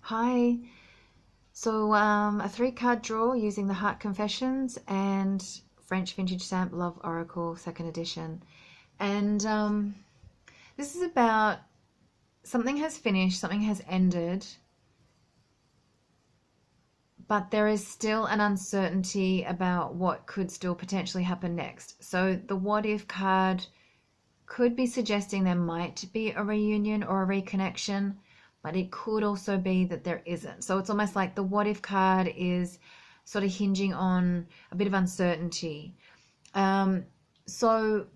Hi. A three-card draw using the Heart Confessions and French Vintage Stamp Love Oracle second edition. And this is about something has finished, something has ended, but there is still an uncertainty about what could still potentially happen next. So the what if card could be suggesting there might be a reunion or a reconnection, but it could also be that there isn't. So it's almost like the what if card is sort of hinging on a bit of uncertainty. So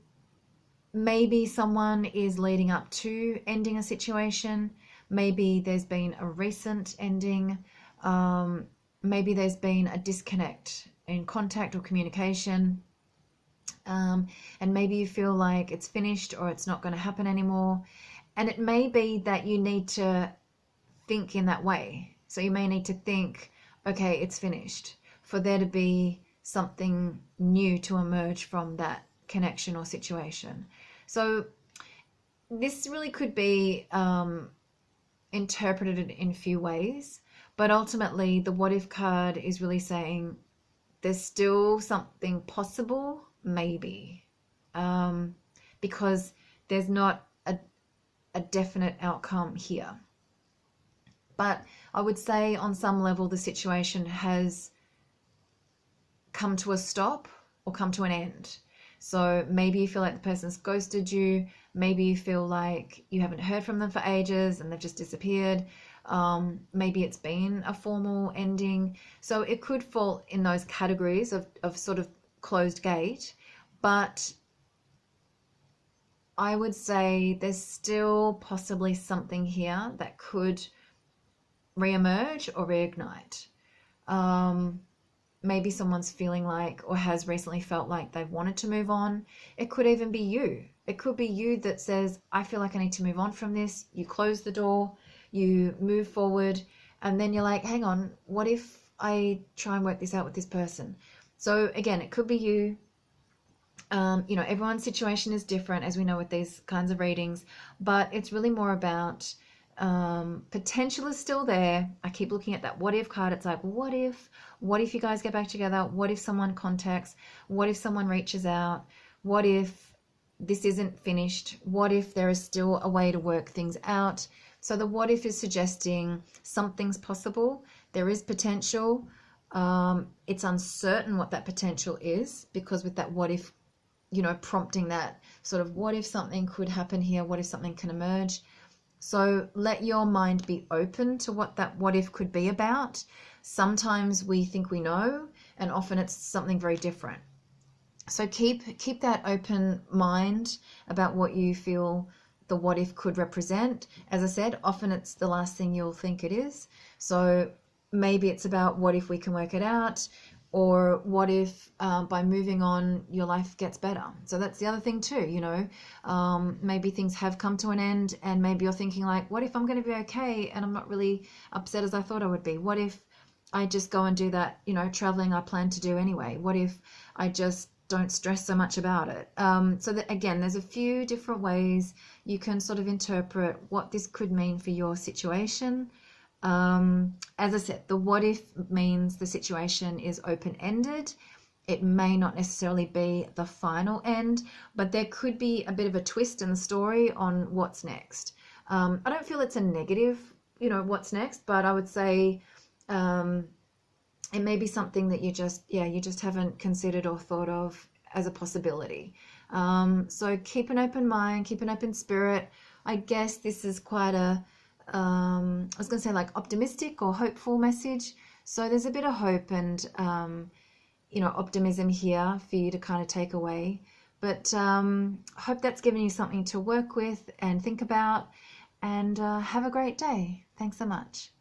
maybe someone is leading up to ending a situation. Maybe there's been a recent ending. Maybe there's been a disconnect in contact or communication. And maybe you feel like it's finished or it's not going to happen anymore. And it may be that you need to think in that way. So you may need to think, okay, it's finished, for there to be something new to emerge from that connection or situation. So this really could be interpreted in a few ways, but ultimately the what if card is really saying there's still something possible, maybe, because there's not a definite outcome here. But I would say on some level the situation has come to a stop or come to an end. So maybe you feel like the person's ghosted you. Maybe you feel like you haven't heard from them for ages and they've just disappeared. Maybe it's been a formal ending. So it could fall in those categories of sort of closed gate. But I would say there's still possibly something here that could reemerge or reignite. Maybe someone's feeling like or has recently felt like they've wanted to move on. It could even be you. It could be you that says, I feel like I need to move on from this. You close the door, you move forward, and then you're like, hang on, what if I try and work this out with this person? So again, it could be you. Everyone's situation is different, as we know with these kinds of readings, but it's really more about potential is still there. I keep looking at that what if card. It's like, what if you guys get back together? What if someone contacts? What if someone reaches out? What if this isn't finished? What if there is still a way to work things out? So the what if is suggesting something's possible. There is potential. It's uncertain what that potential is, because with that what if, prompting that sort of what if something could happen here? What if something can emerge? So let your mind be open to what that what if could be about. Sometimes we think we know, and often it's something very different. So keep that open mind about what you feel the what if could represent. As I said, often it's the last thing you'll think it is. So maybe it's about what if we can work it out, or what if by moving on your life gets better. So that's the other thing too, maybe things have come to an end, and maybe you're thinking like, what if I'm going to be okay and I'm not really upset as I thought I would be? What if I just go and do that, traveling I plan to do anyway? What if I just don't stress so much about it? So that, again, there's a few different ways you can sort of interpret what this could mean for your situation. As I said, the what if means the situation is open-ended. It may not necessarily be the final end, but there could be a bit of a twist in the story on what's next. I don't feel it's a negative, what's next, but I would say it may be something that you just haven't considered or thought of as a possibility. So keep an open mind, keep an open spirit. I guess this is quite a I was going to say like optimistic or hopeful message. So there's a bit of hope and, optimism here for you to kind of take away. But hope that's given you something to work with and think about, and have a great day. Thanks so much.